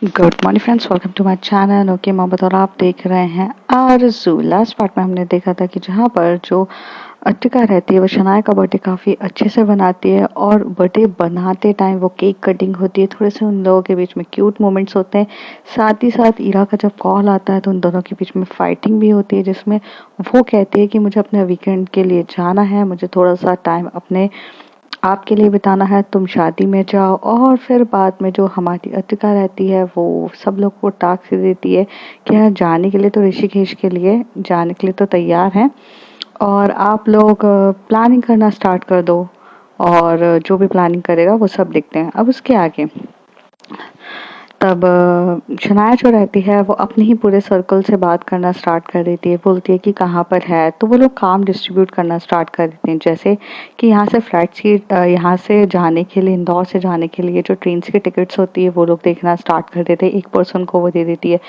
Good morning friends, welcome to my channel. Okay Mohammad और आप देख रहे हैं आरज़ू। लास्ट पार्ट में हमने देखा था कि जहाँ पर जो अर्टिका रहती है वो शनाया का बर्थडे काफ़ी अच्छे से बनाती है और बर्थडे बनाते टाइम वो केक कटिंग होती है, थोड़े से उन लोगों के बीच में क्यूट मोमेंट्स होते हैं। साथ ही साथ इरा का जब कॉल आता है तो उन दोनों के बीच में फाइटिंग भी होती है, जिसमें वो कहती है कि मुझे अपने वीकेंड के लिए जाना है, मुझे थोड़ा सा टाइम अपने आपके लिए बिताना है, तुम शादी में जाओ। और फिर बाद में जो हमारी अतिका रहती है वो सब लोग को टास्क देती है कि हाँ, जाने के लिए तो ऋषिकेश के लिए जाने के लिए तो तैयार हैं और आप लोग प्लानिंग करना स्टार्ट कर दो और जो भी प्लानिंग करेगा वो सब देखते हैं। अब उसके आगे तब शनाया जो रहती है वो अपने ही पूरे सर्कल से बात करना स्टार्ट कर देती है, बोलती है कि कहाँ पर है, तो वो लोग काम डिस्ट्रीब्यूट करना स्टार्ट कर देते हैं। जैसे कि यहाँ से फ्लाइट सीट, यहाँ से जाने के लिए, इंदौर से जाने के लिए जो ट्रेन की टिकट्स होती है वो लोग देखना स्टार्ट कर देते हैं। एक पर्सन को वो दे देती है,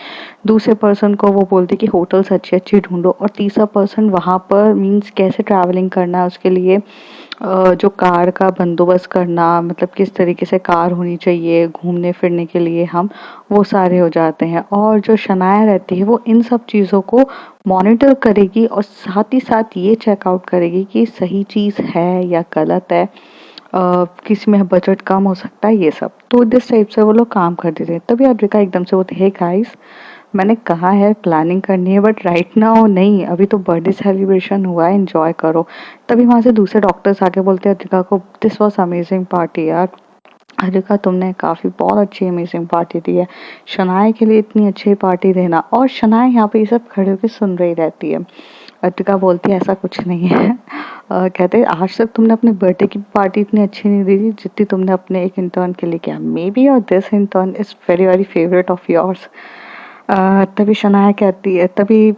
दूसरे पर्सन को वो बोलती है कि होटल्स अच्छी अच्छी ढूंढो, और तीसरा पर्सन वहाँ पर मीन्स कैसे ट्रैवलिंग करना है उसके लिए जो कार का बंदोबस्त करना, मतलब किस तरीके से कार होनी चाहिए घूमने फिरने के लिए, हम वो सारे हो जाते हैं। और जो शनाया रहती है वो इन सब चीज़ों को मॉनिटर करेगी और साथ ही साथ ये चेकआउट करेगी कि सही चीज़ है या गलत है, किसी में बजट कम हो सकता है, ये सब। तो दिस टाइप से वो लोग काम कर देते हैं। तभी अद्विका एकदम से बोलती है, गाइस मैंने कहा है प्लानिंग करनी है बट राइट नाउ नहीं, अभी तो बर्थडे सेलिब्रेशन हुआ है, एंजॉय करो। तभी वहां से दूसरे डॉक्टर्स आके बोलते हैं अद्विका को, दिस वॉज अमेजिंग पार्टी यार, अद्विका तुमने काफ़ी बहुत अच्छी अमेजिंग पार्टी दी है, शनाया के लिए इतनी अच्छी पार्टी देना। और शनाया यहाँ पे ये सब खड़े होकर सुन रही रहती है। अर्तिका बोलती है ऐसा कुछ नहीं है। कहते आज तक तुमने अपने बर्थडे की पार्टी इतनी अच्छी नहीं दी थी जितनी तुमने अपने एक इंटर्न के लिए किया। मे बी और this intern is very very favourite of yours. तभी शनाया कहती है, तभी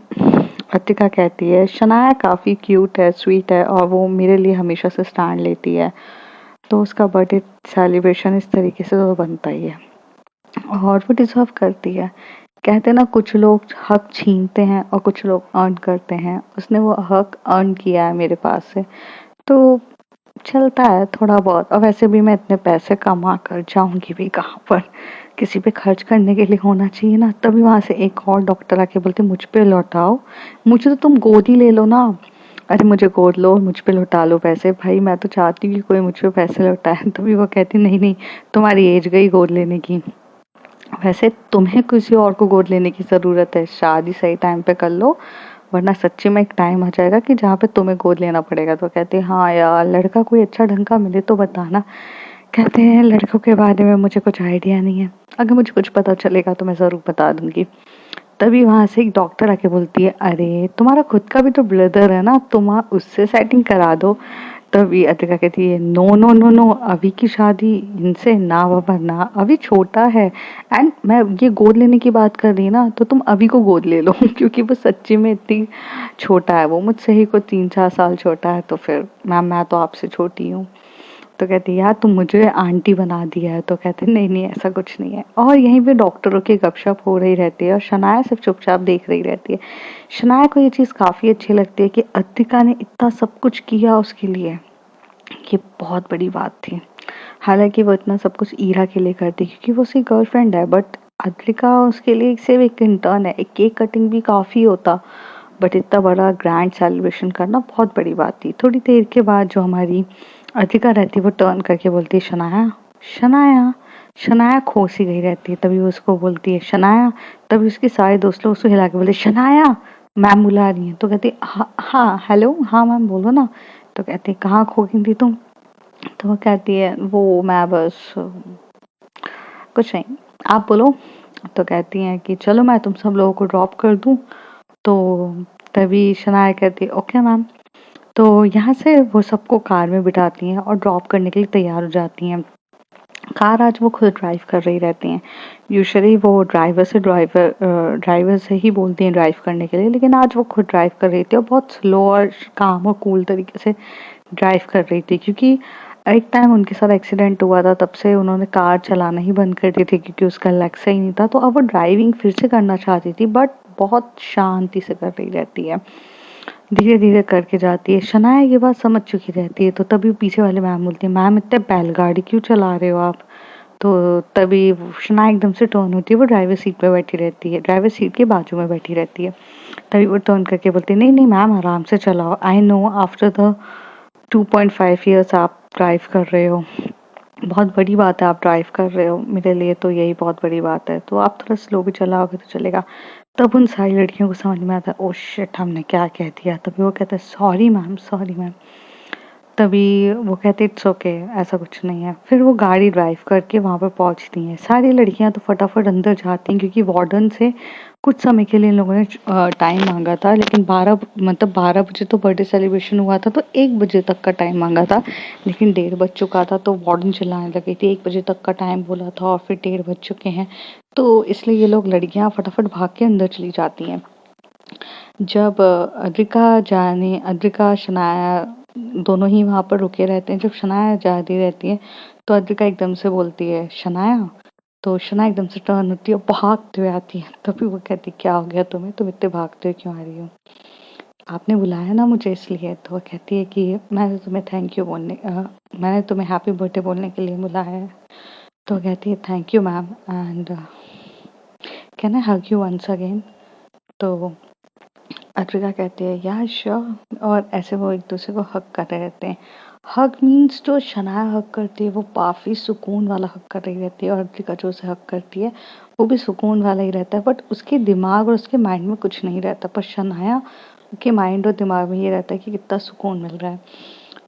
अर्तिका कहती है शनाया काफ़ी क्यूट है, स्वीट है और वो मेरे लिए हमेशा से स्टैंड लेती है, तो उसका बर्थडे सेलिब्रेशन इस तरीके से तो बनता ही है और वो डिजर्व करती है। कहते ना, कुछ लोग हक छीनते हैं और कुछ लोग अर्न करते हैं, उसने वो हक अर्न किया है मेरे पास से, तो चलता है थोड़ा बहुत। और वैसे भी मैं इतने पैसे कमा कर जाऊंगी भी कहाँ पर, किसी पे खर्च करने के लिए होना चाहिए ना। तभी वहां से एक और डॉक्टर आके बोलते मुझ पे लौटाओ, मुझे तो तुम गोद ही ले लो ना। अरे मुझे गोद लो, मुझ पे लौटा लो पैसे, भाई मैं तो चाहती हूँ कि कोई मुझ पे पैसे लौटाए। तभी वो कहती नहीं नहीं, तुम्हारी एज गई गोद लेने की, वैसे तुम्हें किसी और को गोद लेने की ज़रूरत है, शादी सही टाइम पे कर लो, वरना सच्ची में एक टाइम आ जाएगा कि जहाँ पे तुम्हें गोद लेना पड़ेगा। तो कहते हैं हाँ यार, लड़का कोई अच्छा ढंग का मिले तो बताना। कहते हैं लड़कों के बारे में मुझे कुछ आइडिया नहीं है, अगर मुझे कुछ पता चलेगा तो मैं ज़रूर बता दूंगी। तभी वहां से एक डॉक्टर आके बोलती है अरे तुम्हारा खुद का भी तो ब्रदर है ना, तुम उससे सेटिंग करा दो। तभी अतिका कहती है नो नो नो नो, अभी की शादी इनसे ना बाबा ना, अभी छोटा है। एंड मैं ये गोद लेने की बात कर रही ना, तो तुम अभी को गोद ले लो। क्योंकि वो सच्ची में इतनी छोटा है, वो मुझसे ही को 3-4 साल छोटा है, तो फिर मैम मैं तो आपसे छोटी हूँ। तो कहती है यार तुम मुझे आंटी बना दिया है। तो कहते नहीं नहीं ऐसा कुछ नहीं है। और यहीं पे डॉक्टरों की गपशप हो रही रहती है और शनाया सिर्फ चुपचाप देख रही रहती है। शनाया को ये चीज़ काफ़ी अच्छी लगती है कि अतिका ने इतना सब कुछ किया उसके लिए, ये बहुत बड़ी बात थी। हालांकि वो इतना सब कुछ ईरा के लिए करती क्योंकि वो उसकी गर्लफ्रेंड है, बट अद्रिका उसके लिए सिर्फ एक इंटर्न है। एक केक कटिंग भी काफ़ी होता, बट इतना बड़ा ग्रैंड सेलिब्रेशन करना बहुत बड़ी बात थी। थोड़ी देर के बाद जो हमारी अतिका रहती है वो टर्न करके बोलती है शनाया, शनाया। शनाया खोसी गई रहती है, तभी वो उसको बोलती है शनाया। तभी उसके सारे दोस्त लोग उसको हिला के बोलते शनाया मैम बुला रही हैं। तो कहती हाँ हाँ हेलो हाँ मैम बोलो ना। तो कहती कहाँ खो गई थी तुम। तो वो कहती है वो मैं बस कुछ नहीं, आप बोलो। तो कहती हैं कि चलो मैं तुम सब लोगों को ड्रॉप कर दूं। तो तभी शनाया कहती है ओके मैम। तो यहाँ से वो सबको कार में बिठाती हैं और ड्रॉप करने के लिए तैयार हो जाती हैं। कार आज वो खुद ड्राइव कर रही रहती हैं। यूजुअली वो ड्राइवर से ही बोलती हैं ड्राइव करने के लिए, लेकिन आज वो खुद ड्राइव कर रही थी और बहुत स्लो और काम और कूल तरीके से ड्राइव कर रही थी। क्योंकि एक टाइम उनके साथ एक्सीडेंट हुआ था, तब से उन्होंने कार चलाना ही बंद कर दी थी क्योंकि उसका लग सही नहीं था। तो अब वो ड्राइविंग फिर से करना चाहती थी, बट बहुत शांति से कर रही रहती है, धीरे धीरे करके जाती है। शनाया ये बात समझ चुकी रहती है। तो तभी पीछे वाले मैम बोलती है मैम इतने बैलगाड़ी क्यों चला रहे हो आप। तो तभी शनाया एकदम से टर्न होती है, वो ड्राइवर सीट पे बैठी रहती है, ड्राइवर सीट के बाजू में बैठी रहती है। तभी वो टर्न करके बोलती है, नहीं नहीं मैम आराम से चलाओ, I know after the 2.5 years आप ड्राइव कर रहे हो, बहुत बड़ी बात है आप ड्राइव कर रहे हो, मेरे लिए तो यही बहुत बड़ी बात है, तो आप थोड़ा स्लो भी चलाओगे तो चलेगा। तब उन सारी लड़कियों को समझ में आता है, ओ शिट हमने क्या कह दिया। तभी वो कहता है सॉरी मैम, सॉरी मैम। तभी वो कहते इट्स ओके, ऐसा कुछ नहीं है। फिर वो गाड़ी ड्राइव करके वहाँ पर पहुँचती हैं। सारी लड़कियाँ तो फटाफट अंदर जाती हैं क्योंकि वार्डन से कुछ समय के लिए इन लोगों ने टाइम मांगा था, लेकिन 12 बजे तो बर्थडे सेलिब्रेशन हुआ था, तो 1 बजे तक का टाइम मांगा था, लेकिन 1:30 बज चुका था, तो वार्डन चिल्लाने लगी थी 1 बजे तक का टाइम बोला था और फिर 1:30 बज चुके हैं, तो इसलिए ये लोग लड़कियां फटाफट भाग के अंदर चली जाती हैं। जब अद्रिका शनाया दोनों ही वहां पर रुके रहते हैं, जब शनाया जा रही रहती है तो अद्रिका एकदम से बोलती है शनाया, तो शनाया एकदम से टर्न होती है और भागते हुए आती है। तभी वो कहती क्या हो गया तुम्हें, तुम इतने भागते हुए क्यों आ रही हो, आपने बुलाया ना मुझे इसलिए। तो वो कहती है कि मैंने तुम्हें हैप्पी बर्थडे बोलने के लिए बुलाया है। तो वो कहती है thank you ma'am and can I hug you once again. तो अद्रिका कहती है या श्योर, और ऐसे वो एक दूसरे को हक कर रहे रहते हैं। हक मीन्स जो शनाया हक करती है वो काफ़ी सुकून वाला हक कर रही रहती है, और अद्रिका जो उसे हक करती है वो भी सुकून वाला ही रहता है, बट उसके दिमाग और उसके माइंड में कुछ नहीं रहता, पर शनाया के माइंड और दिमाग में ये रहता है कि कितना सुकून मिल रहा है।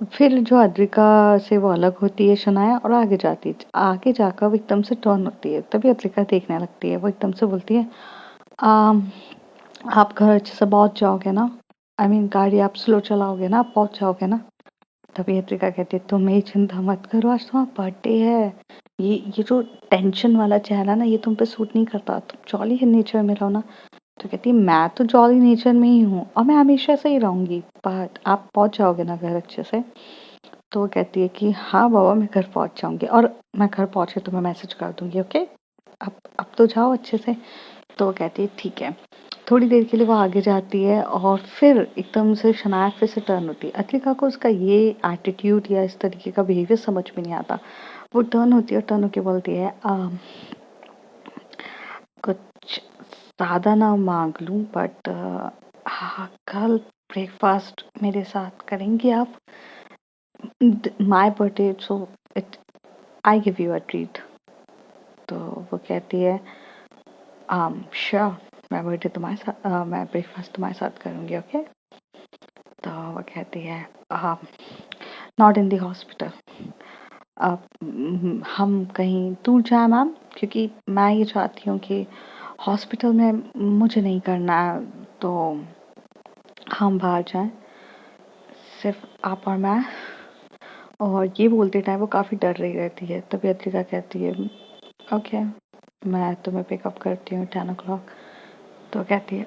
फिर जो अद्रिका से वो अलग होती है शनाया और आगे जाती है, आगे जाकर वो एकदम से टर्न होती है, तभी अद्रिका देखने लगती है, वो एकदम से बोलती है "आम, आप घर अच्छे से पहुंच जाओगे ना, आई मीन गाड़ी आप स्लो चलाओगे ना, आप पहुंच जाओगे ना। तभी अद्रिका कहती है तुम मेरी चिंता मत करो, आज तुम्हारा बर्थडे है, ये जो टेंशन वाला चेहरा ना ये तुम पे सूट नहीं करता, तुम जॉली नेचर में रहो ना। तो कहती है मैं तो जॉली नेचर में ही हूँ और मैं हमेशा से ही रहूंगी, बट आप पहुंच जाओगे ना घर अच्छे से। तो वो कहती है कि हाँ बाबा मैं घर पहुंच जाऊंगी, और मैं घर पहुंचे तो मैं मैसेज कर दूंगी, ओके अब तो जाओ अच्छे से। तो वो कहती है ठीक है। थोड़ी देर के लिए वो आगे जाती है और फिर एकदम से शनाया फिर से टर्न होती है। अद्रिका को उसका ये एटीट्यूड या इस तरीके का बिहेवियर समझ में नहीं आता। वो टर्न होती है और टर्न होके बोलती है कुछ ज़्यादा ना मांग लूँ, बट हाँ कल ब्रेकफास्ट मेरे साथ करेंगी आप, my birthday so it I give you a treat. तो वो कहती है श्योर, मैं ब्रेकफास्ट तुम्हारे साथ करूँगी, ओके। तो वो कहती है नॉट इन द हॉस्पिटल, हम कहीं दूर जाए मैम, क्योंकि मैं ये चाहती हूँ कि हॉस्पिटल में मुझे नहीं करना है, तो हम बाहर जाएं सिर्फ आप और मैं। और ये बोलते टाइम वो काफ़ी डर रही रहती है। तभी अद्रिका कहती है ओके मैं तुम्हें पिकअप करती हूँ 10 o'clock। तो कहती है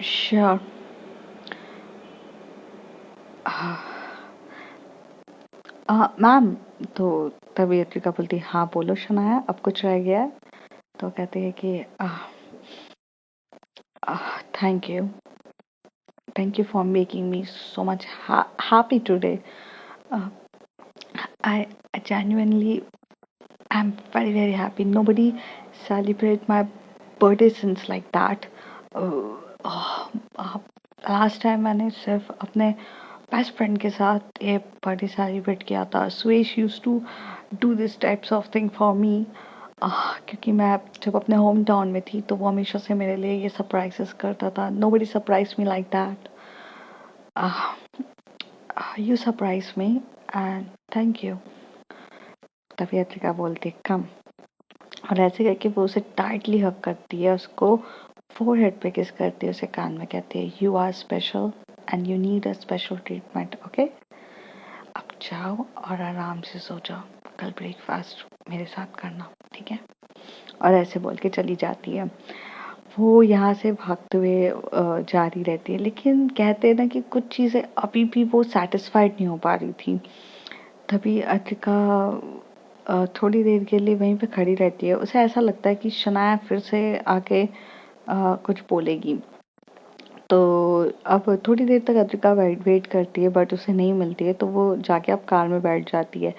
श्योर। मैम। तो तभी अद्रिका बोलती है हाँ बोलो शनाया, अब कुछ रह गया है। तो कहती है कि thank you, thank you for making me so much happy today. Uh, I genuinely am very very happy. Nobody celebrate my birthday since like that. Last time मैंने सिर्फ अपने बेस्ट फ्रेंड के साथ ये बर्थडे सेलिब्रेट किया था। Suresh use to do this types of thing for me, क्योंकि मैं जब अपने होम टाउन में थी तो वो हमेशा से मेरे लिए ये सरप्राइजेस करता था। Nobody surprise me like that, you surprise me and thank you. तभी अद्रिका बोलती कम, और ऐसे करके वो उसे टाइटली हग करती है, उसको फोरहेड पे किस करती है, उसे कान में कहती है you are special and you need a special treatment, okay. अब जाओ और आराम से सो जाओ, कल ब्रेकफास्ट मेरे साथ करना, ठीक है। और ऐसे बोल के चली जाती है। वो यहाँ से भागते हुए जारी रहती है, लेकिन कहते हैं ना कि कुछ चीज़ें अभी भी वो सेटिस्फाइड नहीं हो पा रही थी। तभी अतिका थोड़ी देर के लिए वहीं पे खड़ी रहती है। उसे ऐसा लगता है कि शनाया फिर से आके कुछ बोलेगी। तो अब थोड़ी देर तक अद्रिका वेट करती है, बट उसे नहीं मिलती है, तो वो जाके अब कार में बैठ जाती है।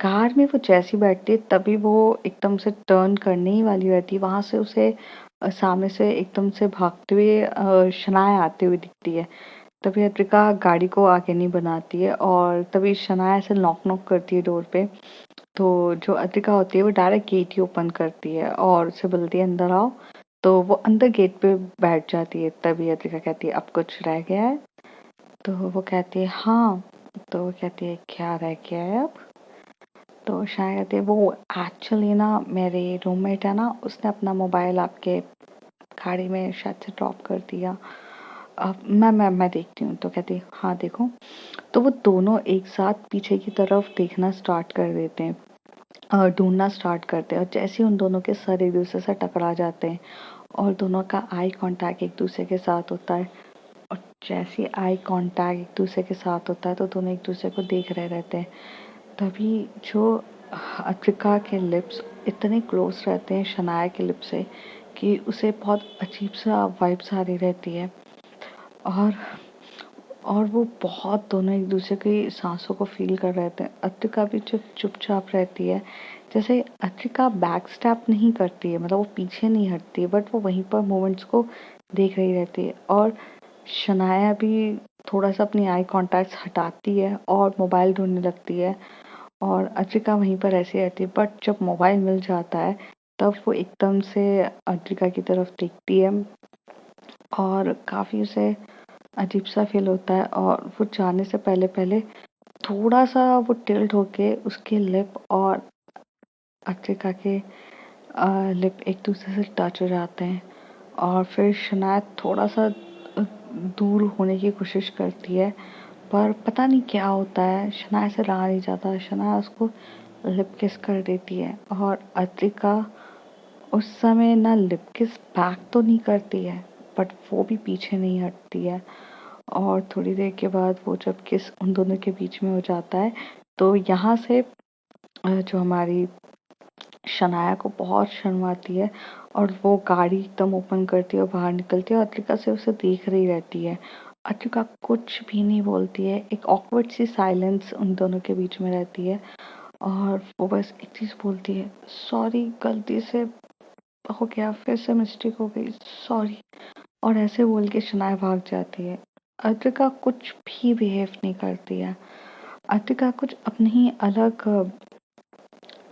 कार में वो जैसी बैठती है तभी वो एकदम से टर्न करने ही वाली रहती है, वहां से उसे सामने से एकदम से भागते हुए शनाया आते हुए दिखती है। तभी अद्रिका गाड़ी को आगे नहीं बनाती है और तभी शनाया से नॉक नॉक करती है डोर पे। तो जो अद्रिका होती है वो डायरेक्ट गेट ही ओपन करती है और उसे बोलती है अंदर आओ। तो वो अंदर गेट पे बैठ जाती है। तभी अद्रिका कहती है अब कुछ रह गया है? तो वो कहती है हाँ। तो वो कहती है क्या रह गया है अब? तो शायद वो एक्चुअली ना मेरे रूममेट है ना, उसने अपना मोबाइल आपके गाड़ी में शायद से ड्रॉप कर दिया। अब मैं देखती हूँ। तो कहती है हाँ देखो। तो वो दोनों एक साथ पीछे की तरफ देखना स्टार्ट कर देते हैं और ढूंढना स्टार्ट करते हैं और जैसे ही उन दोनों के सर एक दूसरे से टकरा जाते हैं और दोनों का आई कांटेक्ट एक दूसरे के साथ होता है और जैसे ही आई कांटेक्ट एक दूसरे के साथ होता है तो दोनों एक दूसरे को देख रहे रहते हैं। तभी जो अद्रिका के लिप्स इतने क्लोज रहते हैं शनाया के लिप्स से कि उसे बहुत अजीब सा वाइब्स आ रही रहती है और वो बहुत दोनों एक दूसरे की सांसों को फील कर रहे थे। अद्रिका भी चुपचाप रहती है। जैसे अद्रिका बैक स्टेप नहीं करती है, मतलब वो पीछे नहीं हटती है, बट वो वहीं पर मोमेंट्स को देख रही रहती है और शनाया भी थोड़ा सा अपनी आई कॉन्टैक्ट हटाती है और मोबाइल ढूंढने लगती है और अद्रिका वहीं पर ऐसे रहती है। बट जब मोबाइल मिल जाता है तब वो एकदम से अद्रिका की तरफ देखती है और काफी उसे अजीब सा फील होता है और वो जाने से पहले पहले थोड़ा सा वो टिल्ट होके उसके लिप और अद्रिका के लिप एक दूसरे से टच हो जाते हैं और फिर शनाया थोड़ा सा दूर होने की कोशिश करती है पर पता नहीं क्या होता है, शनाया से रहा नहीं जाता। शनाया उसको लिप किस कर देती है और अद्रिका उस समय ना लिप किस बैक तो नहीं करती है बट वो भी पीछे नहीं हटती है और थोड़ी देर के बाद वो जब किस उन दोनों के बीच में हो जाता है तो यहाँ से जो हमारी शनाया को बहुत शर्म आती है और वो गाड़ी एकदम ओपन करती है और बाहर निकलती है और अद्रिका से उसे देख रही रहती है। अद्रिका कुछ भी नहीं बोलती है, एक ऑकवर्ड सी साइलेंस उन दोनों के बीच में रहती है और वो बस एक चीज बोलती है सॉरी, गलती से हो गया, फिर से मिस्टेक हो गई, सॉरी। और ऐसे बोल के शनाया भाग जाती है। अद्रिका कुछ भी बिहेव नहीं करती है। अद्रिका कुछ अपनी ही अलग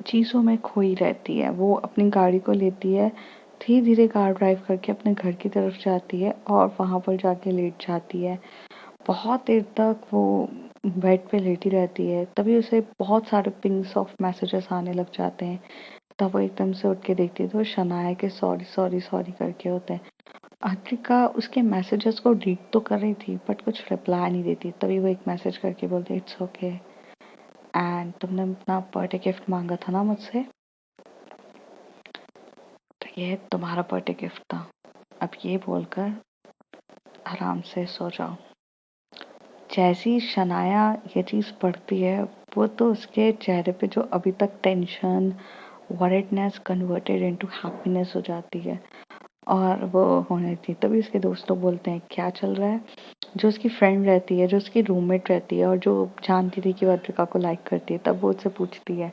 चीज़ों में खोई रहती है। वो अपनी गाड़ी को लेती है, धीरे धीरे कार ड्राइव करके अपने घर की तरफ जाती है और वहां पर जाके लेट जाती है। बहुत देर तक वो बेड पे लेटी रहती है। तभी उसे बहुत सारे पिंग्स ऑफ मैसेजेस आने लग जाते हैं। तब वो एकदम से उठ के देखती है तो शनाया के सॉरी सॉरी सॉरी करके होते हैं। अद्रिका उसके मैसेजेस को रीड तो कर रही थी बट कुछ रिप्लाई नहीं देती। तभी वो एक मैसेज करके बोलती इट्स ओके एंड तुमने अपना बर्थडे गिफ्ट मांगा था ना मुझसे, तो ये तुम्हारा बर्थडे गिफ्ट था, अब ये बोलकर आराम से सो जाओ। जैसी शनाया ये चीज़ पढ़ती है वो तो उसके चेहरे पे जो अभी तक टेंशन वरीडनेस कन्वर्टेड इनटू हैप्पीनेस हो जाती है और वो होने थी। तभी उसके दोस्त लोग बोलते हैं क्या चल रहा है। जो उसकी फ्रेंड रहती है, जो उसकी रूममेट रहती है और जो जानती थी कि वो अद्रिका को लाइक करती है, तब वो उससे पूछती है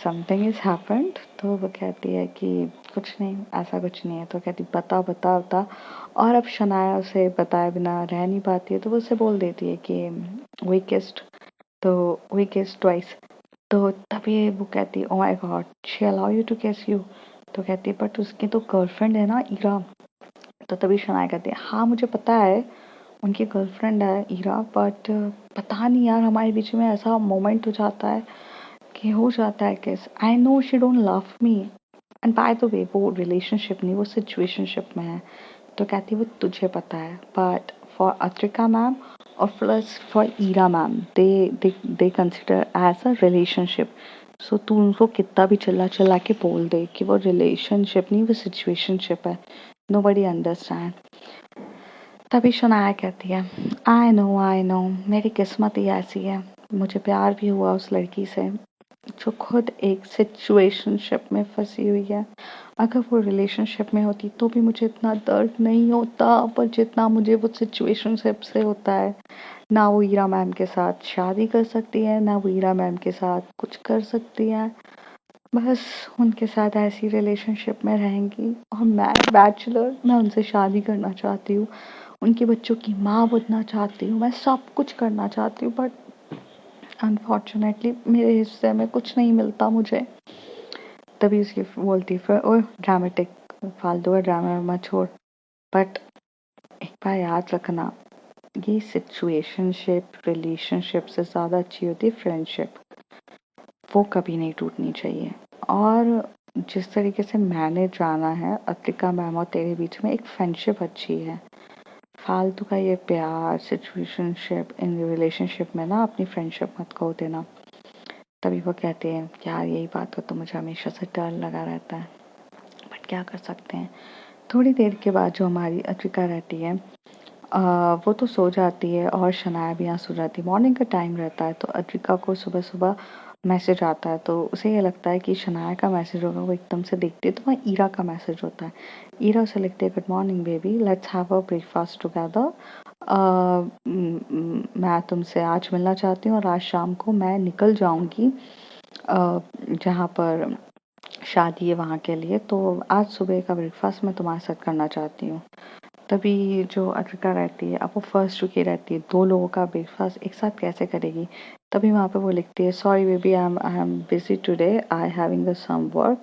समथिंग इज हैपेंड। तो वो कहती है कि कुछ नहीं, ऐसा कुछ नहीं है। तो कहती बता बता बता। और अब शनाया उसे बताए बिना रह नहीं पाती है तो वो उसे बोल देती है कि वी किस्ड। तो वी किस्ड ट्वाइस। तो तभी वो कहती है oh my god she allow you to kiss you. तो कहती है बट उसकी तो गर्लफ्रेंड है ना ईरा। तो तभी शनाया कहती है हाँ मुझे पता है उनकी गर्लफ्रेंड है ईरा, बट पता नहीं यार हमारे बीच में ऐसा मोमेंट हो जाता है कि हो जाता है किस। I know she don't love me and by the way वो रिलेशनशिप नहीं वो सिचुएशनशिप में है। तो कहती वो तुझे पता है बट फॉर अत्रिका मैम और plus for Ira ma'am they consider as a relationship. So तू उनको कितना भी चिल्ला चिल्ला के बोल दे कि वो रिलेशनशिप नहीं वो सिचुएशनशिप है, नो बडी अंडरस्टैंड। तभी शनाया कहती है आई नो मेरी किस्मत ही ऐसी है, मुझे प्यार भी हुआ उस लड़की से जो खुद एक सिचुएशनशिप में फंसी हुई है। अगर वो रिलेशनशिप में होती तो भी मुझे इतना दर्द नहीं होता, पर जितना मुझे वो सिचुएशनशिप से होता है। ना वो ईरा मैम के साथ शादी कर सकती है, ना वो ईरा मैम के साथ कुछ कर सकती है। बस उनके साथ ऐसी रिलेशनशिप में रहेंगी और मैं बैचलर, मैं उनसे शादी करना चाहती हूँ, उनके बच्चों की माँ बनना चाहती हूँ, मैं सब कुछ करना चाहती हूँ, बट अनफॉर्चुनेटली मेरे हिस्से में कुछ नहीं मिलता मुझे। तभी उसकी बोलती फिर ओ ड्रामेटिक, फालतू का ड्रामा मत छोड़। बट एक बार याद रखना, ये सिचुएशनशिप रिलेशनशिप से ज़्यादा अच्छी होती है फ्रेंडशिप। वो कभी नहीं टूटनी चाहिए। और जिस तरीके से मैंने जाना है अतिका मैम और तेरे बीच में एक फ्रेंडशिप अच्छी है। फालतू का ये प्यार सिचुएशनशिप इन रिलेशनशिप में ना अपनी फ्रेंडशिप मत खो देना। तभी वो कहते हैं यार यही बात हो तो मुझे हमेशा से डर लगा रहता है, बट क्या कर सकते हैं। थोड़ी देर के बाद जो हमारी अतिका रहती है वो तो सो जाती है और शनाया भी यहाँ सो जाती है। मॉर्निंग का टाइम रहता है तो अद्रिका को सुबह सुबह मैसेज आता है, तो उसे ये लगता है कि शनाया का मैसेज होगा। वो एकदम से देखती है तो वहाँ ईरा का मैसेज होता है। ईरा उसे लिखती है good morning baby, let's have a breakfast together. मैं तुमसे आज मिलना चाहती हूँ और आज शाम को मैं निकल जाऊँगी जहाँ पर शादी है वहाँ के लिए, तो आज सुबह का ब्रेकफास्ट मैं तुम्हारे साथ करना चाहती हूँ। तभी जो अद्रिका रहती है, अब वो फर्स्ट रुकी रहती है, दो लोगों का ब्रेकफास्ट एक साथ कैसे करेगी। तभी वहाँ पे वो लिखती है sorry baby I am busy today, I having some work,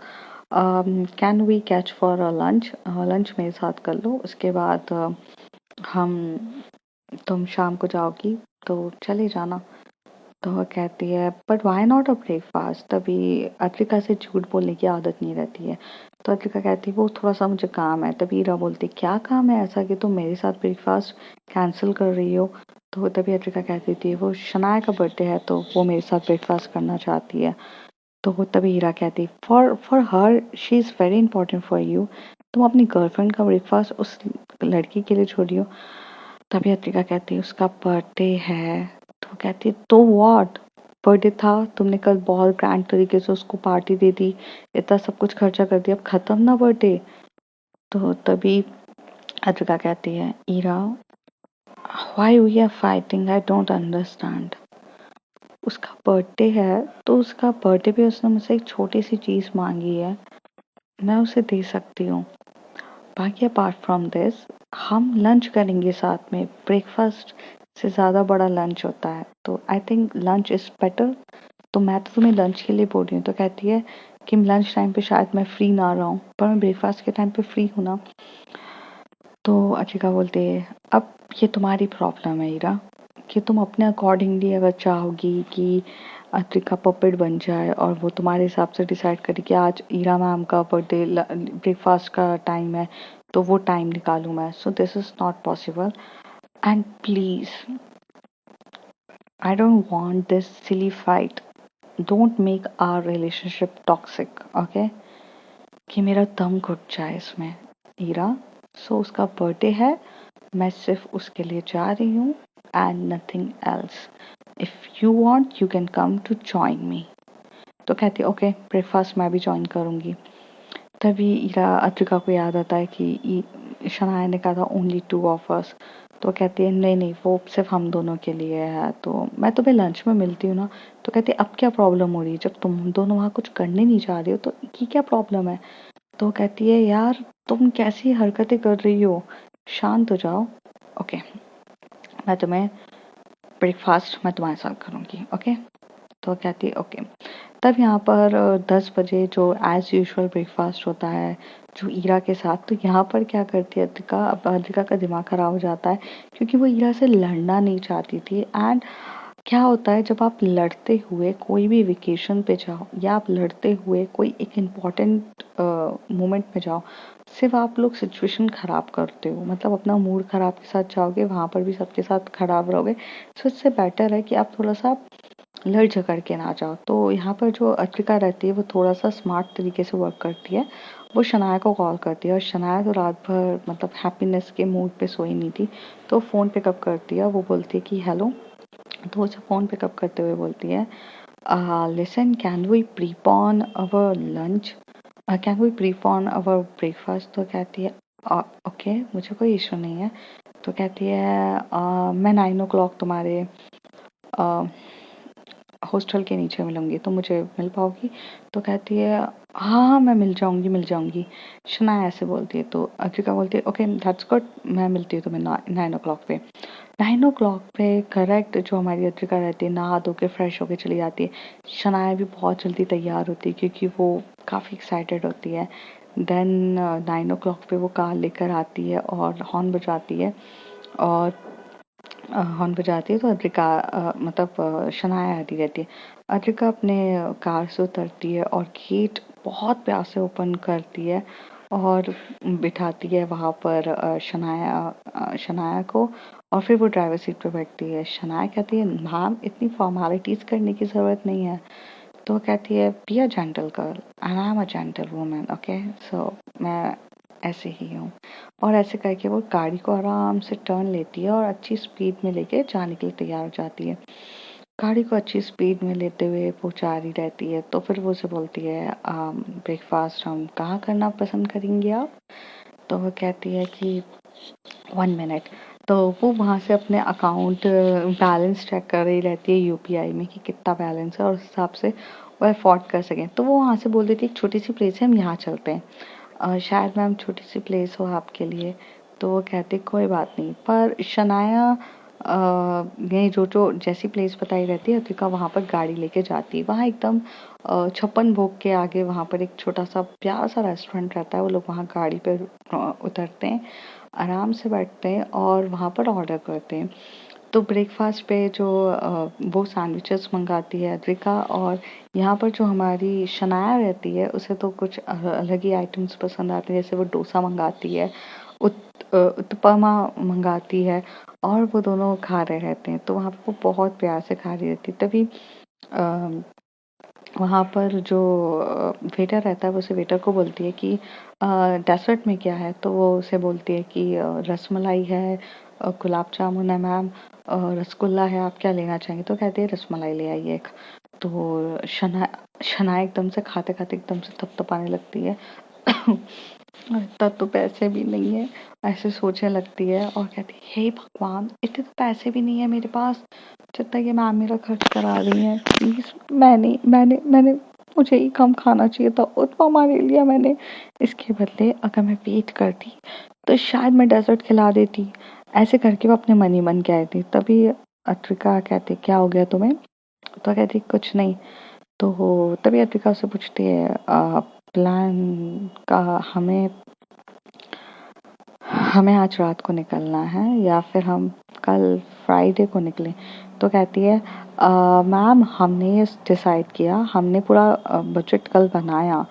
can we catch for a lunch, lunch मेरे साथ कर लो, उसके बाद हम तुम शाम को जाओगी तो चले जाना। तो वो कहती है but why not a breakfast. तभी अद्रिका से झूठ बोलने की आदत नहीं रहती है, तो अद्रिका कहती है वो थोड़ा सा मुझे काम है। तभी ईरा बोलती है क्या काम है ऐसा कि तुम मेरे साथ ब्रेकफास्ट कैंसिल कर रही हो। तो तभी अद्रिका कहती थी वो शनाया का बर्थडे है तो वो मेरे साथ ब्रेकफास्ट करना चाहती है। तो वो तभी हीरा कहती for for her she is very important for you, तुम अपनी गर्लफ्रेंड का ब्रेकफास्ट उस लड़की के लिए छोड़ियो। तभी अत्रिका कहती है उसका बर्थडे है। तो वो कहती है तो व्हाट, बर्थडे था, तुमने कल बहुत ग्रैंड तरीके से उसको पार्टी दे दी, इतना सब कुछ खर्चा कर दिया, अब खत्म ना बर्थडे। तो तभी अत्रिका कहती है Ira why we are fighting, I don't understand. उसका बर्थडे है तो उसका बर्थडे पे उसने मुझसे एक छोटी सी चीज़ मांगी है, मैं उसे दे सकती हूँ। बाकी अपार्ट फ्रॉम दिस हम लंच करेंगे साथ में, ब्रेकफास्ट से ज़्यादा बड़ा लंच होता है, तो I think lunch is better. तो मैं तो तुम्हें लंच के लिए बोल रही हूँ। तो कहती है कि लंच टाइम पे शायद मैं फ्री ना रहा हूँ, पर मैं ब्रेकफास्ट के टाइम पे फ्री हूँ ना। तो अचिका बोलते है अब ये तुम्हारी प्रॉब्लम है ईरा, कि तुम अपने अकॉर्डिंगली अगर चाहोगी कि अत्रिका पपेट बन जाए और वो तुम्हारे हिसाब से डिसाइड करे कि आज ईरा मैम का बर्थडे ब्रेकफास्ट का टाइम है तो वो टाइम निकालूं मैं, so this is not possible. And please I don't want this silly fight, don't make our relationship toxic, okay. कि मेरा दम घुट जाए इसमें ईरा। सो उसका बर्थडे है, मैं सिर्फ उसके लिए जा रही हूँ and nothing else. If you want you can come to join me. तो कहती है ओके ब्रेकफास्ट मैं भी ज्वाइन करूँगी। तभी ईरा अद्रिका को याद आता है कि शनाया ने कहा था ओनली टू ऑफ अस। तो कहती है नहीं नहीं वो सिर्फ हम दोनों के लिए है, तो मैं तुम्हें लंच में मिलती हूँ ना। तो कहती है अब क्या प्रॉब्लम हो रही है, जब तुम दोनों वहाँ कुछ करने नहीं जा रही हो तो ये क्या प्रॉब्लम है। तो कहती है यार तुम कैसी हरकतें कर रही हो, शांत हो जाओ। ओके मैं तुम्हें ब्रेकफास्ट मैं तुम्हारे साथ करूँगी, ओके। तो कहती है ओके। तब यहाँ पर 10 बजे जो एज़ यूजुअल ब्रेकफास्ट होता है जो ईरा के साथ, तो यहाँ पर क्या करती है अद्रिका, अब अद्रिका का दिमाग ख़राब हो जाता है क्योंकि वो ईरा से लड़ना नहीं चाहती थी। एंड क्या होता है जब आप लड़ते हुए कोई भी वेकेशन पे जाओ या आप लड़ते हुए कोई एक इम्पॉर्टेंट मोमेंट में जाओ, सिर्फ आप लोग सिचुएशन ख़राब करते हो, मतलब अपना मूड ख़राब के साथ जाओगे वहाँ पर भी सबके साथ खराब रहोगे। सो इससे बेटर है कि आप थोड़ा सा लड़ झगड़ के ना जाओ। तो यहाँ पर जो अद्विका रहती है वो थोड़ा सा स्मार्ट तरीके से वर्क करती है। वो शनाया को कॉल करती है और शनाया तो रात भर मतलब हैप्पीनेस के मूड पे सोई नहीं थी, तो फ़ोन पिकअप करती है। वो बोलती है कि हेलो। तो उसे फ़ोन पिकअप करते हुए बोलती है listen, can we prepone our lunch, can we prepone our breakfast? तो कहती है ओके, मुझे कोई इशू नहीं है। तो कहती है मैं 9 o'clock तुम्हारे हॉस्टल के नीचे मिलूंगी, तो मुझे मिल पाओगी? तो कहती है हाँ हाँ, मैं मिल जाऊंगी। शनाया ऐसे बोलती है, तो अद्रिका बोलती है ओके दैट्स गुड, मैं मिलती हूँ तुम्हें 9 o'clock पे। 9 o'clock पे करेक्ट जो हमारी अद्रिका रहती है नहा धो के फ्रेश होके चली जाती है। शनाया भी बहुत जल्दी तैयार होती है क्योंकि वो काफ़ी एक्साइटेड होती है। देन 9 o'clock पे वो कार लेकर आती है और हॉर्न बजाती है, और हॉर्न बजाती है तो अद्रिका शनाया आती रहती है। अद्रिका अपने कार से उतरती है और गेट बहुत प्यार से ओपन करती है और बिठाती है वहाँ पर शनाया को, और फिर वो ड्राइवर सीट पे बैठती है। शनाया कहती है मैम इतनी फॉर्मेलिटीज़ करने की ज़रूरत नहीं है। तो वो कहती है be a gentle girl and I am a gentle woman, okay so मैं ऐसे ही हूँ। और ऐसे करके वो गाड़ी को आराम से टर्न लेती है और अच्छी स्पीड में लेके जाने के लिए तैयार हो जाती है। गाड़ी को अच्छी स्पीड में लेते हुए वो जा रही रहती है। तो फिर वो उसे बोलती है ब्रेकफास्ट हम कहाँ करना पसंद करेंगे आप? तो वो कहती है कि 1 मिनट। तो वो वहाँ से अपने अकाउंट बैलेंस चेक कर रही रहती है यूपीआई में कि कितना बैलेंस है, और उस हिसाब से वो अफोर्ड कर सकें। तो वो वहाँ से बोल देती है एक छोटी सी प्लेस है, हम यहाँ चलते हैं। शायद मैम छोटी सी प्लेस हो आपके लिए। तो वो कहते कोई बात नहीं, पर शनाया ने जो जो जैसी प्लेस बताई रहती है अतिका वहाँ पर गाड़ी लेके जाती है। वहाँ एकदम 56 भोग के आगे वहाँ पर एक छोटा सा प्यारा सा रेस्टोरेंट रहता है। वो लोग वहाँ गाड़ी पे उतरते हैं, आराम से बैठते हैं और वहाँ पर ऑर्डर करते हैं। तो ब्रेकफास्ट पे जो वो सैंडविचेस मंगाती है अद्रिका, और यहाँ पर जो हमारी शनाया रहती है उसे तो कुछ अलग ही आइटम्स पसंद आते हैं। जैसे वो डोसा मंगाती है, उत्तपमा मंगाती है, और वो दोनों खा रहे रहते हैं। तो वहाँ पे वो बहुत प्यार से खा रही रहती है। तभी वहाँ पर जो वेटर रहता है वो उसे वेटर को बोलती है कि डेसर्ट में क्या है? तो वो उसे बोलती है कि रसमलाई है, गुलाब जामुन है मैम, रसगुल्ला है, आप क्या लेना चाहेंगे? तो कहती है रसमलाई ले आइए एक। तो शना एकदम से खाते खाते एकदम से थपथपाने लगती है। इतना तो पैसे भी नहीं है, ऐसे सोचने लगती है और कहती है हे भगवान इतने तो पैसे भी नहीं है मेरे पास जितना ये मैम मेरा खर्च करा रही है। प्लीज मैंने मैंने मैंने मुझे ही कम खाना चाहिए था, उत्पमा ले लिया मैंने। इसके बदले अगर मैं वेट करती तो शायद मैं डेजर्ट खिला देती। ऐसे करके वो अपने मन ही मन कह रही थी। तभी अत्रिका कहती क्या हो गया तुम्हें? तो कहती कुछ नहीं। तो तभी अत्रिका से पूछती है प्लान का हमें हमें आज रात को निकलना है या फिर हम कल फ्राइडे को निकलें? तो कहती है मैम हमने ये डिसाइड किया, हमने पूरा बजट कल बनाया।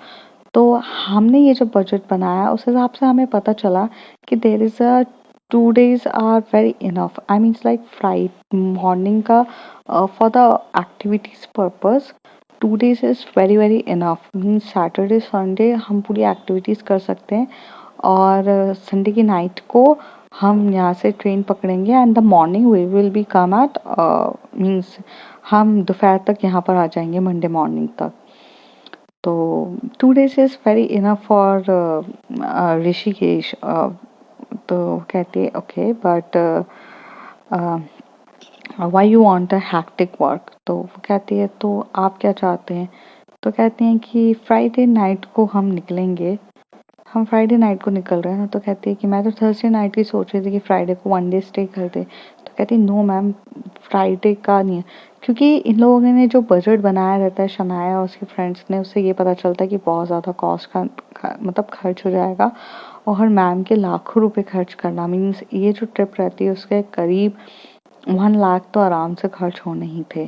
तो हमने ये जो बजट बनाया उस हिसाब से हमें पता चला कि there is a 2 days are very enough. I means like fried morning का for the activities purpose 2 days is very very enough. Means Saturday Sunday हम पूरी एक्टिविटीज़ कर सकते हैं, और संडे की नाइट को हम यहाँ से ट्रेन पकड़ेंगे and the morning we will be come at means हम दोपहर तक यहाँ पर आ जाएंगे मंडे मॉर्निंग तक। तो 2 days is very enough for Rishikesh. तो कहती है okay but why you want a hectic work? तो वो कहती है तो आप क्या चाहते हैं? तो कहते हैं कि फ्राइडे नाइट को हम निकलेंगे, हम फ्राइडे नाइट को निकल रहे हैं ना। तो कहती है कि मैं तो थर्सडे नाइट की सोच रही थी कि फ्राइडे को 1 day स्टे कर दे। तो कहती है नो मैम फ्राइडे का नहीं है, क्योंकि इन लोगों ने जो बजट बनाया रहता है शनाया और उसके फ्रेंड्स ने, उससे ये पता चलता है कि बहुत ज़्यादा कॉस्ट मतलब खर्च हो जाएगा, और मैम के लाखों रुपए खर्च करना मीन्स ये जो ट्रिप रहती है उसके करीब 1 लाख तो आराम से खर्च होने ही थे।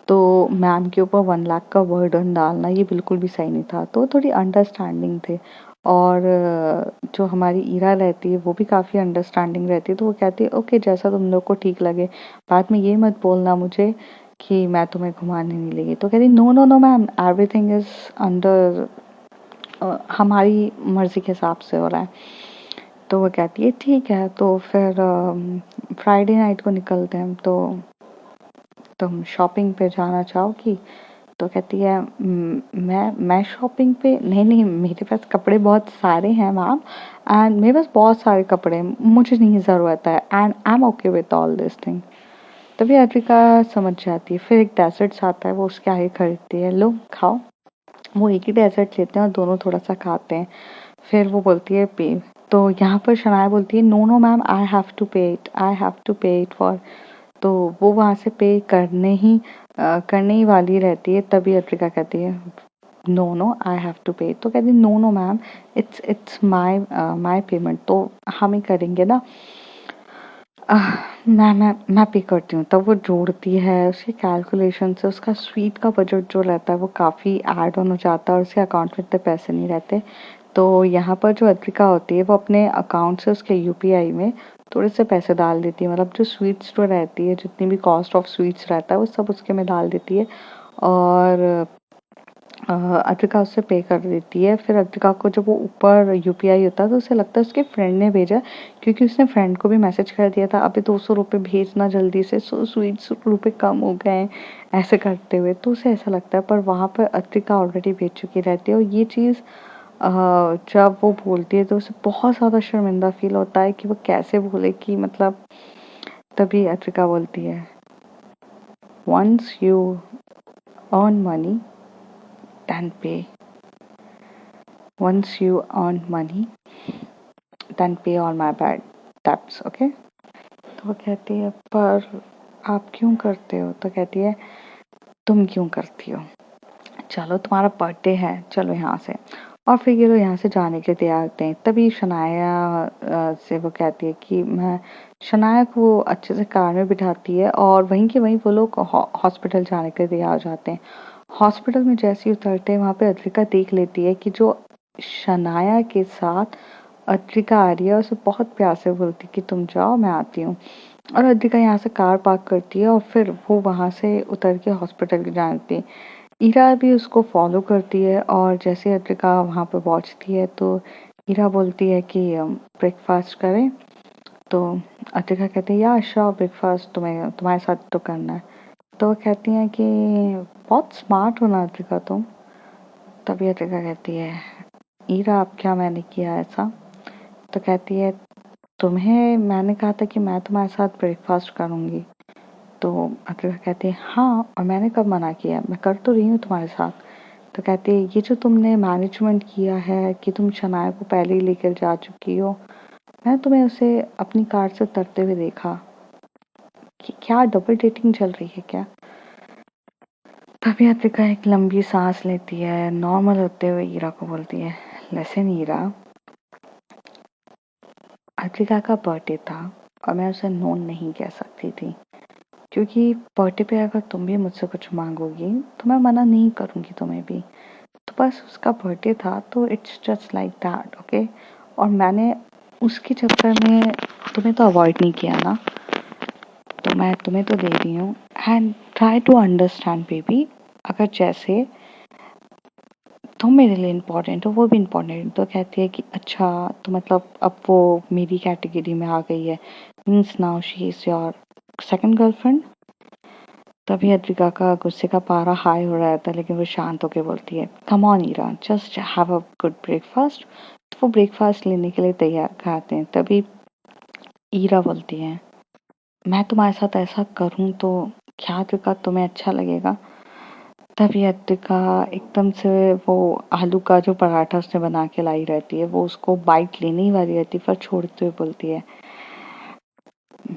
तो मैम के ऊपर 1 लाख का बर्डन डालना ये बिल्कुल भी सही नहीं था। तो थोड़ी अंडरस्टैंडिंग थे, और जो हमारी ईरा रहती है वो भी काफ़ी अंडरस्टैंडिंग रहती है। तो वो कहती है ओके जैसा तुम लोग को ठीक लगे, बाद में ये मत बोलना मुझे कि मैं तुम्हें घुमाने नहीं ले गई। तो कहती no no no ma'am everything is under हमारी मर्जी के हिसाब से हो रहा है। तो वो कहती है ठीक है। तो फिर फ्राइडे नाइट को निकलते हैं। तो तुम शॉपिंग पे जाना चाहोगी? तो कहती है मैं शॉपिंग पे नहीं नहीं, मेरे पास कपड़े बहुत सारे हैं मैम, एंड मेरे पास बहुत सारे कपड़े हैं, मुझे नहीं ज़रूरत है, and I am okay with all this thing. तभी अद्विका समझ जाती है। फिर एक डेजर्ट्स आता है, वो उसके आगे खरीदती है, लो खाओ। वो एक ही डेजर्ट लेते हैं और दोनों थोड़ा सा खाते हैं। फिर वो बोलती है पे। तो यहाँ पर शनाया बोलती है no no ma'am, I have to pay it, I have to pay it for. तो वो वहाँ से पे करने ही वाली रहती है, तभी अद्विका कहती है no no I have to pay. तो कहती है no no ma'am, it's my payment, तो हम ही करेंगे ना। मैं पे करती हूँ। तब वो जोड़ती है, उसके कैलकुलेशन से उसका स्वीट का बजट जो रहता है वो काफ़ी ऐड ऑन हो जाता है और उसके अकाउंट में इतने पैसे नहीं रहते। तो यहाँ पर जो अद्विका होती है वो अपने अकाउंट से उसके यूपीआई में थोड़े से पैसे डाल देती है, मतलब जो स्वीट्स जो रहती है, जितनी भी कॉस्ट ऑफ स्वीट्स रहता है वो सब उसके में डाल देती है और अद्विका उससे पे कर देती है। फिर अद्विका को जब वो ऊपर यूपीआई होता है तो उसे लगता है उसके फ्रेंड ने भेजा, क्योंकि उसने फ्रेंड को भी मैसेज कर दिया था अभी 200 रुपये भेजना जल्दी से, 100 रुपये कम हो गए हैं ऐसे करते हुए। तो उसे ऐसा लगता है, पर वहाँ पर अद्विका ऑलरेडी भेज चुकी रहती है और ये चीज़ जब वो बोलती है तो उसे बहुत ज़्यादा शर्मिंदा फील होता है कि वो कैसे बोले कि मतलब। तभी अद्विका बोलती है once you earn money then pay, once you earn money then pay all my bad debts, okay। तो वो कहती है पर आप क्यों करते हो। तो कहती है तुम क्यों करती हो, चलो तुम्हारा बर्थडे है, चलो यहाँ से। और फिर ये लोग यहाँ से जाने के लिए तैयार होते हैं। तभी शनाया से वो कहती है कि मैं, शनाया को वो अच्छे से कार में बिठाती है और वहीं के वहीं वो लोग हॉस्पिटल जाने के लिए तैयार हो जाते हैं। हॉस्पिटल में जैसे ही उतरते हैं वहाँ पे अद्विका देख लेती है कि जो शनाया के साथ अद्विका आ रही है, उसे बहुत प्यार से बोलती कि तुम जाओ मैं आती हूँ। और अद्विका यहाँ से कार पार्क करती है और फिर वो वहाँ से उतर के हॉस्पिटल की जाती है। ईरा भी उसको फॉलो करती है और जैसे अद्विका वहाँ पे पहुँचती है तो ईरा बोलती है कि ब्रेकफास्ट करें। तो अद्विका कहती है या श्योर, ब्रेकफास्ट तुम्हारे साथ तो करना है। तो वो कहती हैं कि बहुत स्मार्ट हो ना अद्विका तुम। तभी अद्विका कहती है ईरा अब क्या मैंने किया ऐसा। तो कहती है तुम्हें मैंने कहा था कि मैं तुम्हारे साथ ब्रेकफास्ट करूँगी। तो अद्विका कहती है हाँ, और मैंने कब मना किया, मैं कर तो रही हूँ तुम्हारे साथ। तो कहती है ये जो तुमने मैनेजमेंट किया है कि तुम शनाया को पहले ही लेकर जा चुकी हो, मैंने तुम्हें उसे अपनी कार से उतरते हुए देखा, कि क्या डबल डेटिंग चल रही है क्या। तभी अद्विका एक लंबी सांस लेती है, नॉर्मल होते हुए ईरा को बोलती है लिसन ईरा, अद्विका का बर्थडे था और मैं उसे नो नहीं कह सकती थी, क्योंकि बर्थडे पे अगर तुम भी मुझसे कुछ मांगोगी तो मैं मना नहीं करूँगी तुम्हें भी। तो बस उसका बर्थडे था तो it's just like that, okay. और मैंने उसके चक्कर में तुम्हें तो अवॉइड नहीं किया ना, तो मैं तुम्हें तो दे रही हूँ। And try to understand baby, अगर जैसे तुम मेरे लिए इम्पोर्टेंट हो वो भी इम्पोर्टेंट। तो कहती है कि अच्छा, तो मतलब अब वो मेरी कैटेगरी में आ गई है, means now she is your second girlfriend. तभी अद्विका का गुस्से का पारा हाई हो रहा था, लेकिन वो शांत होकर बोलती है come on Ira, just have a good breakfast. तो वो ब्रेकफास्ट लेने के लिए तैयार खाते हैं। तभी ईरा बोलती है मैं तुम्हारे साथ ऐसा करूं तो क्या अद्विका तुम्हें अच्छा लगेगा। तभी अद्विका एकदम से वो आलू का जो पराठा उसने बना के लाई रहती है वो उसको बाइट लेने ही वाली रहती है, पर छोड़ते हुए बोलती है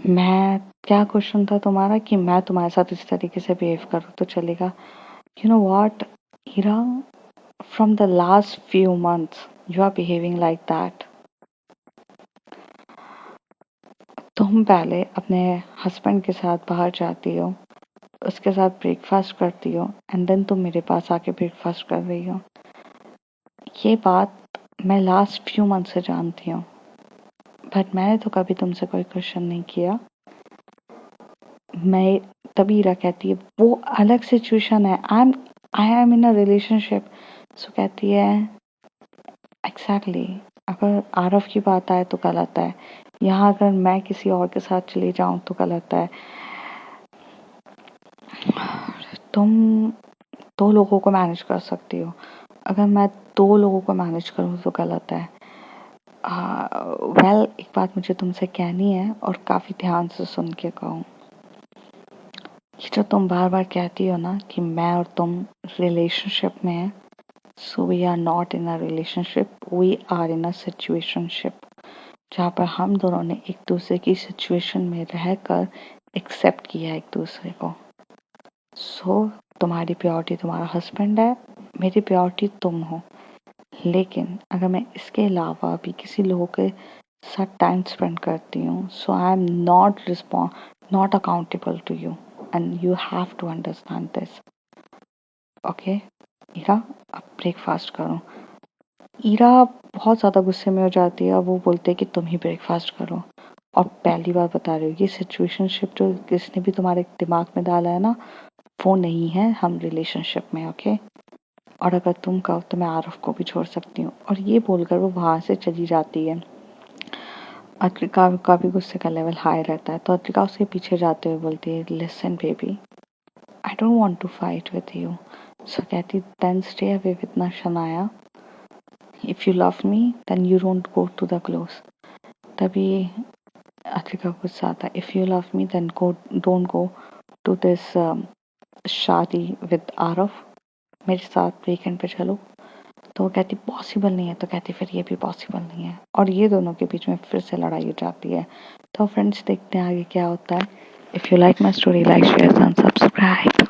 मैं, क्या क्वेश्चन था तुम्हारा कि मैं तुम्हारे साथ इस तरीके से बिहेव करूँ तो चलेगा। You know what Ira, from the last few months you are behaving like that. तुम पहले अपने हस्बैंड के साथ बाहर जाती हो, उसके साथ ब्रेकफास्ट करती हो, एंड देन तुम मेरे पास आके ब्रेकफास्ट कर रही हो। ये बात मैं लास्ट फ्यू मंथ से जानती हूँ, बट मैंने तो कभी तुमसे कोई क्वेश्चन नहीं किया। मैं, तभी ईरा कहती है वो अलग सिचुएशन है, I am in a relationship. सो कहती है एग्जैक्टली, अगर आरव की बात आए तो गलत है, यहाँ अगर मैं किसी और के साथ चली जाऊँ तो गलत है। तुम 2 लोगों को मैनेज कर सकती हो, अगर मैं 2 लोगों को मैनेज करूँ तो गलत है। वेल एक बात मुझे तुमसे कहनी है और काफ़ी ध्यान से सुन के कहो। ये जो तुम बार-बार कहती हो ना कि मैं और तुम रिलेशनशिप में हैं, so we are not in a relationship, we are in a situationship, जहाँ पर हम दोनों ने एक दूसरे की सिचुएशन में रहकर एक्सेप्ट किया एक दूसरे को। सो तुम्हारी प्रायोरिटी तुम्हारा हस्बैंड है, मेरी प्रायोरिटी तुम हो। लेकिन अगर मैं इसके अलावा भी किसी लोगों के साथ टाइम स्पेंड करती हूँ, so I am not accountable to you and you have to understand this. Okay Ira, अब ब्रेकफास्ट करो। ईरा बहुत ज़्यादा गुस्से में हो जाती है और वो बोलते हैं कि तुम ही ब्रेकफास्ट करो। और पहली बार बता रही हो, ये सिचुएशनशिप जो किसने भी तुम्हारे दिमाग में डाला है ना, वो नहीं है, हम रिलेशनशिप में। ओके, और अगर तुम कहो तो मैं आरफ को भी छोड़ सकती हूँ। और ये बोलकर वो वहाँ से चली जाती है। अद्रिका का भी गुस्से का लेवल हाई रहता है, तो अद्रिका उसके पीछे जाते हुए बोलती है, listen baby, I don't want to fight with you. सो कहती, देन स्टे अवे विद ना Shanaya, if you love me then you don't go to the close. तभी अद्रिका को गुस्सा आता है, if you love me then don't go to this शादी with Aarif, मेरे साथ वीकेंड पे चलो। तो वो कहती पॉसिबल नहीं है, तो कहती फिर ये भी पॉसिबल नहीं है, और ये दोनों के बीच में फिर से लड़ाई हो जाती है। तो फ्रेंड्स देखते हैं आगे क्या होता है। If you like my story, like share and subscribe.